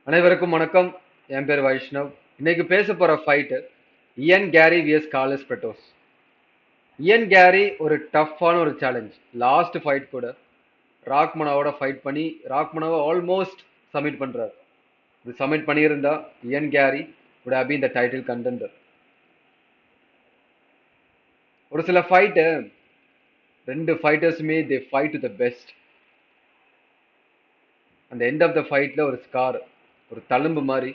அனைவருக்கும் வணக்கம். என் பேர் வைஷ்ணவ். இன்னைக்கு பேச போற ஃபைட் இயன் கேரி விஎஸ் கார்லஸ் பெட்டோஸ். இயன் கேரி ஒரு டஃப்பான ஒரு சேலஞ்ச். லாஸ்ட் ஃபைட் கூட ராக்மனாவோட ஃபைட் பண்ணி ராக்மனாவை ஆல்மோஸ்ட் சப்மிட் பண்றாரு. இது சப்மிட் பண்ணியிருந்தா இயன் carry would have been the title contender. ஒரு சில ஃபைட்டு ரெண்டு ஃபைட்டர்ஸுமே they fight to the best. அந்த எண்ட் ஆஃப் த ஃபைட்ல ஒரு ஸ்கார், ஒரு தழும்பு மாதிரி,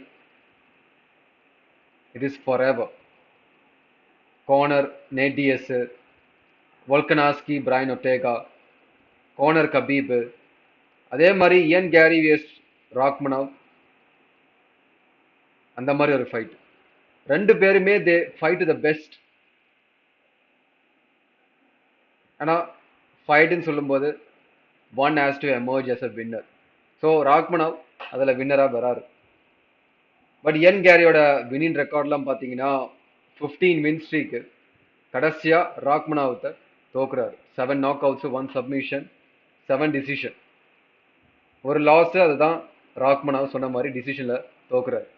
it is forever. Conor Nate Diaz, Volkanovski, Brian Ortega, Conor Khabib, அதே மாதிரி இயன் கேரி வியஸ் ராக்மனவ், அந்த மாதிரி ஒரு ஃபைட். ரெண்டு பேருமே தே ஃபைட் த பெஸ்ட். ஆனால் ஃபைட்டுன்னு சொல்லும்போது one has to emerge as a winner. So Rakhmonov அதில் வின்னராக வராரு. பட் இயன் கேரியோட வினிங் ரெக்கார்ட்லாம் பார்த்தீங்கன்னா 15 வின் ஸ்ட்ரீக்கு. கடைசியாக ராக்மனாவத்தை தோக்குறாரு. 7 நாக் அவுட்ஸு, 1 சப்மிஷன், 7 டிசிஷன். ஒரு லாஸ். அதுதான் ராக்மனாவ் சொன்ன மாதிரி டிசிஷனில் தோக்குறாரு.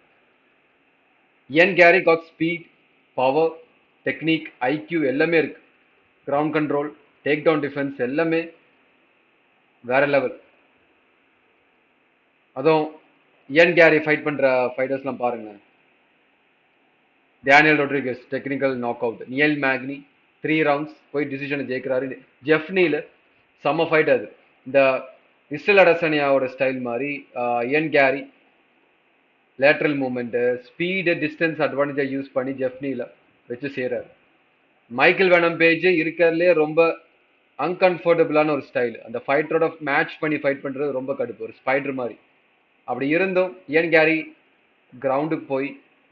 Ian Garry got speed, power, technique, IQ எல்லாமே இருக்கு. Ground control, take down defence எல்லாமே வேற லெவல். அதுவும் இயன் கேரி ஃபைட் பண்ற ஃபைட்டர்ஸ்லாம் பாருங்க. Daniel Rodriguez technical knock out. Neil Magny 3 rounds போய் டிசிஷனை ஜெயிக்கிறாரு. ஜெஃப்னியில் செம்ம ஃபைட் அது. இந்த இஸ்ரேல் அடசனியாவோட ஸ்டைல் மாதிரி Ian Garry lateral movement, speed, distance அட்வான்டேஜை யூஸ் பண்ணி ஜெஃப்னியில் வச்சு செய்கிறாரு. மைக்கேல் வேனம் பேஜ் இருக்கிறதுலே ரொம்ப அன்கம்ஃபர்டபுளான ஒரு ஸ்டைல். அந்த ஃபைட்டரோட மேட்ச் பண்ணி ஃபைட் பண்ணுறது ரொம்ப கடுப்பு, ஒரு ஸ்பைடர் மாதிரி. அப்படி இருந்தும் இயன் கேரி கிரவுண்டுக்கு போய்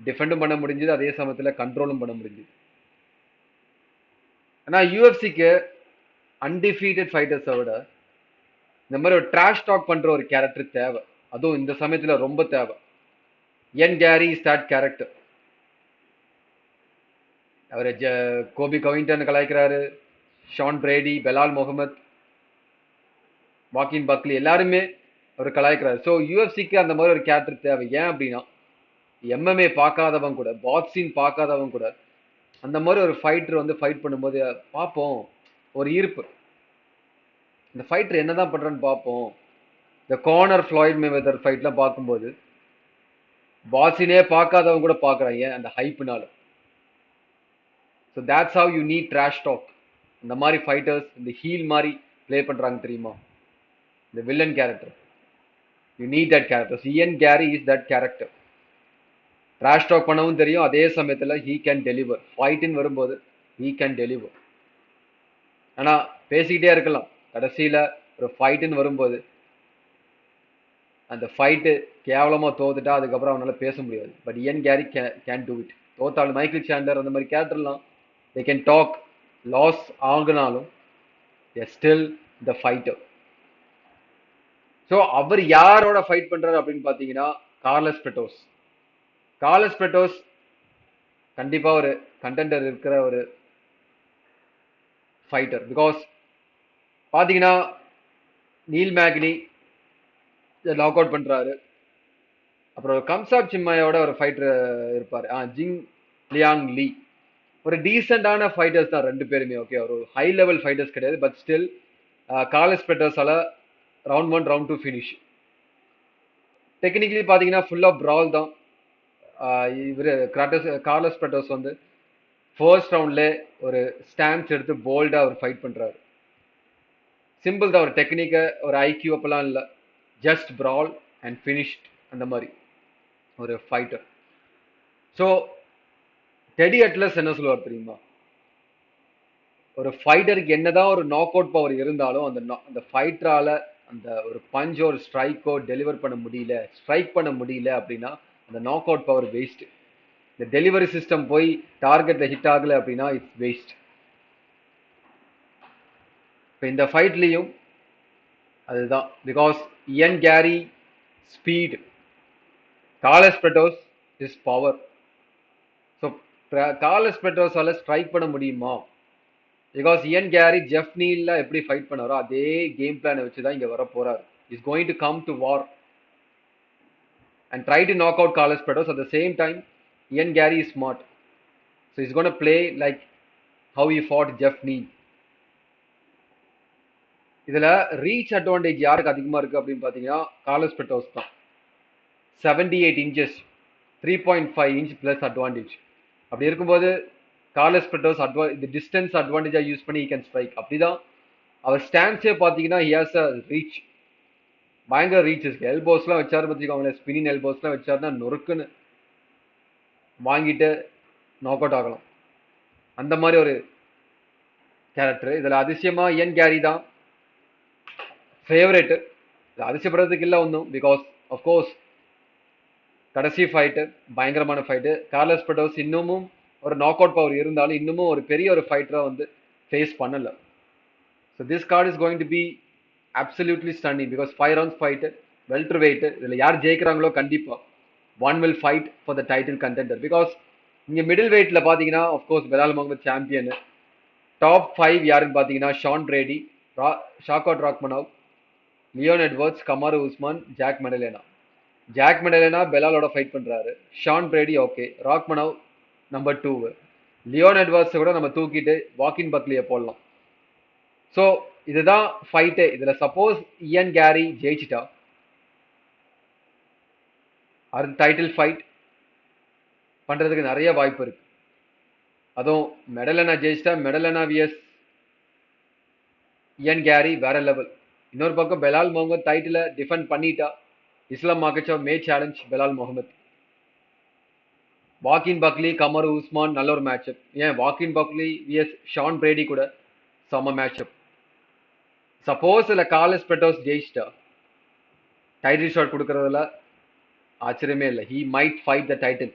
டிஃபெண்டும் பண்ண முடிஞ்சது, அதே சமயத்தில் கண்ட்ரோலும் பண்ண முடிஞ்சது. ஆனால் யூஎஃப்சிக்கு அன்டிஃபீட்டட் ஃபைட்டர்ஸை விட இந்த மாதிரி ஒரு ட்ராஷ் டாக் பண்ணுற ஒரு கேரக்டர் தேவை. அதுவும் இந்த சமயத்தில் ரொம்ப தேவை. Ian carry is that character. அவர் கோபி கவிங்டன் கலாய்க்கிறாரு, Sean Brady, Belal Muhammad, Joaquin Buckley எல்லாருமே அவர் கலாய்க்கிறாரு. ஸோ யூஎஃப்சிக்கு அந்த மாதிரி ஒரு கேரக்டர் தேவை. ஏன் அப்படின்னா எம்எம்ஏ பார்க்காதவன் கூட, பாக்ஸிங் பார்க்காதவன் கூட அந்த மாதிரி ஒரு ஃபைட்டர் வந்து ஃபைட் பண்ணும்போது பார்ப்போம், ஒரு ஈர்ப்பு. இந்த ஃபைட்டர் என்னதான் பண்றான்னு பார்ப்போம். இந்த கார்னர் ஃப்ளாய்ட் மேவெதர் ஃபைட்லாம் பார்க்கும்போது பாக்ஸினே பார்க்காதவன் கூட பார்க்குறான். ஏன்? அந்த ஹைப்னால. So that's how you need trash talk. இந்த மாதிரி ஃபைட்டர்ஸ் இந்த ஹீல் மாதிரி ப்ளே பண்ணுறாங்க தெரியுமா, இந்த villain character. You need that character. Ian carry is that character. Trash talk பண்ணவும் தெரியும், அதே சமயத்தில் ஹீ கேன் டெலிவர். ஃபைட்டுன்னு வரும்போது ஹீ கேன் டெலிவர். ஆனால் பேசிக்கிட்டே இருக்கலாம், கடைசியில் ஒரு ஃபைட்டுன்னு வரும்போது அந்த ஃபைட்டு கேவலமாக தோத்துட்டா அதுக்கப்புறம் அவனால் பேச முடியாது. But Ian Garry can do it. தோத்தாலும் மைக்கேல் சாண்டர் அந்த மாதிரி கேரக்டர்லாம் தே கேன் டாக். லாஸ் ஆகினாலும் ஸ்டில் த ஃபைட்டர். ஸோ அவர் யாரோட ஃபைட் பண்றாரு அப்படின்னு பார்த்தீங்கன்னா கார்லஸ் பெட்டோஸ். கார்லஸ் பெட்டோஸ் கண்டிப்பா ஒரு கண்டெண்டர் இருக்கிற ஒரு ஃபைட்டர். பிகாஸ் பார்த்தீங்கன்னா நீல் மேக்னி லாக் அவுட் பண்றாரு. அப்புறம் கம்சாப் சிம்மாயோட ஒரு ஃபைட்டர் இருப்பார், ஜிங் லியாங் லீ. ஒரு டீசெண்டான ஃபைட்டர்ஸ் தான் ரெண்டு பேருமே. ஓகே, ஒரு ஹை லெவல் ஃபைட்டர்ஸ் கிடையாது. பட் ஸ்டில் கார்லஸ் பெட்டோஸால ரவுண்ட் 1 ரவுண்ட் 2 ஃபினிஷ். டெக்னிக்கலி பார்த்தீங்கன்னா ஃபுல்லாக ப்ரால் தான். இவர் கார்லஸ் பெட்டோஸ் வந்து ஃபர்ஸ்ட் ரவுண்ட்ல ஒரு ஸ்டான்ஸ் எடுத்து போல்டா அவர் ஃபைட் பண்றாரு. சிம்பிள் தான். ஒரு டெக்னிக்க, ஒரு ஐக்யூ அப்பெல்லாம் இல்லை. ஜஸ்ட் ப்ரால் அண்ட் ஃபினிஷ்ட், அந்த மாதிரி ஒரு ஃபைட்டர். ஸோ டெடி அட்லஸ் என்ன சொல்லுவார் தெரியுமா, ஒரு ஃபைட்டருக்கு என்னதான் ஒரு நாக் அவுட் பவர் இருந்தாலும் அந்த ஃபைட்டரால அந்த ஒரு பஞ்ச் ஒரு ஸ்ட்ரைக்கோ டெலிவர் பண்ண முடியல, ஸ்ட்ரைக் பண்ண முடியல அப்படின்னா அந்த நாக் அவுட் பவர் வேஸ்ட். இந்த டெலிவரி சிஸ்டம் போய் டார்கெட்ல ஹிட் ஆகல அப்படின்னா இட்ஸ் வேஸ்ட். இப்போ இந்த ஃபைட்லேயும் அதுதான். Because Ian Garry speed, Carlos Prates is power. So Carlos பெட்டோஸால ஸ்ட்ரைக் பண்ண முடியுமா? பிகாஸ் இயன் கேரி ஜெஃப் நீல்ல எப்படி ஃபைட் பண்ணாரோ அதே கேம் பிளானை வச்சு தான் இங்கே வர போறாரு. Is going to come to war. and try to knock out Carlos Prados. At the same time, Ian Gary is smart. So he's going to play like how he fought Jeff Neal. இதுல reach advantage யாருக்கு அதிகமா இருக்கு அப்படின்னு பாத்தீங்கன்னா Carlos பெட்டோஸ் தான். 78 inches 3.5 inch plus advantage. அப்படி இருக்கும்போது Carlos பெட்டோஸ் இந்த டிஸ்டன்ஸ் அட்வான்டேஜா யூஸ் பண்ணி கேன் ஸ்ட்ரைக். அப்படிதான் அவர் ஸ்டான்ஸே பாத்தீங்கன்னா ஹி ஹாஸ் அ ரீச், பயங்கர ரீச் இருக்கு. எல்போஸ்லாம் வச்சாரு பார்த்துக்கோங்களேன், ஸ்பின்னிங் எல்போஸ்லாம் வச்சாருன்னா நொறுக்குன்னு வாங்கிட்டு நாக் அவுட் ஆகலாம். அந்த மாதிரி ஒரு கேரக்டர். இதுல அதிசயமா இயன் கேரி தான் ஃபேவரேட்டு. அதிசயப்படுறதுக்கு இல்லை ஒன்றும், பிகாஸ் அஃப்கோர்ஸ் கடைசி ஃபைட்டு பயங்கரமான ஃபைட்டு. கார்லஸ் பெட்டோஸ் இன்னமும் ஒரு நாக் அவுட் பவர் இருந்தாலும் இன்னமும் ஒரு பெரிய ஒரு ஃபைட்டரை வந்து ஃபேஸ் பண்ணலை. So this card is going to be absolutely stunning because 5 rounds fight, welterweight. இதில் யார் ஜெயிக்கிறாங்களோ கண்டிப்பாக one will fight for the title contender. Because இங்கே மிடில் வெயிட்டில் பார்த்தீங்கன்னா of course Belal Muhammad champion. Top 5 யாருன்னு பார்த்தீங்கன்னா Sean Brady, Shavkat Rakhmonov, Leon Edwards, Kamaru Usman, Jack Maddalena. Jack Maddalena பெலாலோட ஃபைட் பண்றாரு. Sean Brady okay, Rakhmonov number 2, Leon Edwards கூட நம்ம தூக்கிட்டு வாக்கின் பக்லியை போடலாம். ஸோ இதுதான் ஃபைட்டே. இதுல சப்போஸ் இயன் கேரி ஜெயிச்சிட்டா அது டைட்டில் ஃபைட் பண்றதுக்கு நிறைய வாய்ப்பு இருக்கு. அதுவும் மெடலனா ஜெயிச்சிட்டா மெடலனா விஎஸ் இயன் கேரி வேற லெவல். இன்னொரு பக்கம் பெலால் முகமது டைட்டிலை டிஃபெண்ட் பண்ணிட்டா Islam Makhachev may challenge Belal Muhammad. Joaquin Buckley, Kamaru Usman நல்ல ஒரு மேட்சப். ஏன் Joaquin Buckley vs Sean Brady கூட செம மேட்சப். சப்போஸ் இல்லை கார்லஸ் பெட்டோஸ் ஜெயிச்சிட்டா டைட்டில் ஷாட் கொடுக்கறதுல ஆச்சரியமே இல்லை. He might fight the title.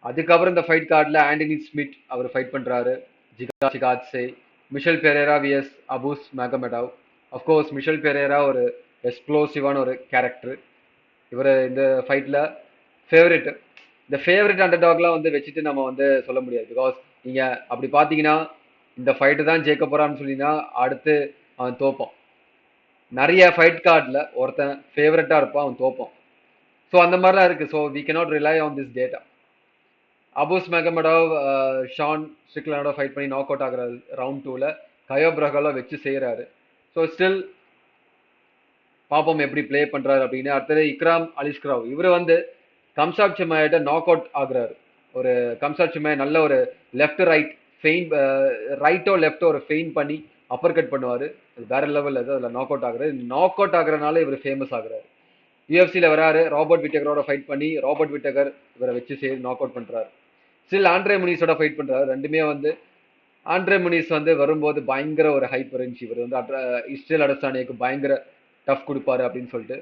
அதுக்கப்புறம் இந்த ஃபைட் கார்டில் ஆண்டனி ஸ்மித் அவர் ஃபைட் பண்றாரு. Giga Chikadze, Michel Pereira vs அபூஸ் மேகமெடவ். Of course Michelle Perera ஒரு எக்ஸ்ப்ளோசிவான ஒரு கேரக்டர். இவர் இந்த ஃபைட்டில் ஃபேவரெட்டு. இந்த ஃபேவரெட் அண்டர்டாக்லாம் வந்து வச்சுட்டு நம்ம வந்து சொல்ல முடியாது. பிகாஸ் நீங்கள் அப்படி பார்த்தீங்கன்னா இந்த ஃபைட்டு தான் ஜெயிக்க போகிறான்னு சொல்லினா அடுத்து அவன் தோப்பான். நிறைய ஃபைட் கார்டில் ஒருத்தன் ஃபேவரட்டாக இருப்பான், அவன் தோப்பான். ஸோ அந்த மாதிரிலாம் இருக்குது. So we cannot rely on this data. Abus Magomedov Sean ஸ்ட்ரிக்லனோட ஃபைட் பண்ணி நாக் அவுட் ஆகுறாரு ரவுண்ட் 2ல. கயோ பிரகலா வச்சு செய்கிறாரு. ஸோ ஸ்டில் பாப்போம் எப்படி ப்ளே பண்றாரு அப்படின்னு. அடுத்தது இக்ராம் அலிஸ்கிராவ். இவர் வந்து கம்சாட் சிமாயிட்ட நாக் அவுட் ஆகுறாரு. ஒரு கம்சாட் சிமாய் நல்ல ஒரு லெஃப்ட் ரைட் ஃபெயின், ரைட்டோ லெஃப்டோ ஒரு ஃபெயின் பண்ணி அப்பர் கட் பண்ணுவார். அது வேற லெவலில் அது அதில் நாக் அவுட் ஆகுறாரு. நாக் அவுட் ஆகுறதுனால இவர் ஃபேமஸ் ஆகுறாரு. யூஎஃப்சியில் வராரு, ராபர்ட் விட்டகரோட ஃபைட் பண்ணி ராபர்ட் விட்டகர் இவரை வச்சு நாக் அவுட் பண்ணுறாரு. ஸ்டில் ஆண்ட்ரே முனிஸோட ஃபைட் பண்ணுறாரு. ரெண்டுமே வந்து ஆண்ட்ரே முனிஸ் வந்து வரும்போது பயங்கர ஒரு ஹைப் இருந்துச்சு. இவர் வந்து இஸ்ரேல் அடஸ்டானியாக்கு பயங்கர டஃப் கொடுப்பாரு அப்படின்னு சொல்லிட்டு.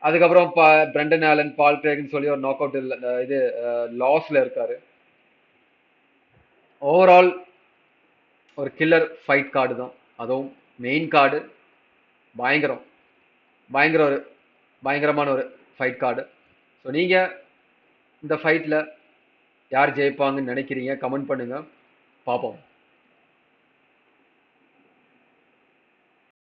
அதுக்கப்புறம் பிரண்டன் ஆலன், பால் கிரேக்னு சொல்லி ஒரு நாக் அவுட் இது லாஸ்ல இருக்காரு. ஓவரால் ஒரு கில்லர் ஃபைட் கார்டு தான். அதுவும் மெயின் கார்டு பயங்கரம், பயங்கரமான ஒரு ஃபைட் கார்டு. ஸோ நீங்கள் இந்த ஃபைட்டில் யார் ஜெயிப்பாங்கன்னு நினைக்கிறீங்க? கமெண்ட் பண்ணுங்க, பார்ப்போம்.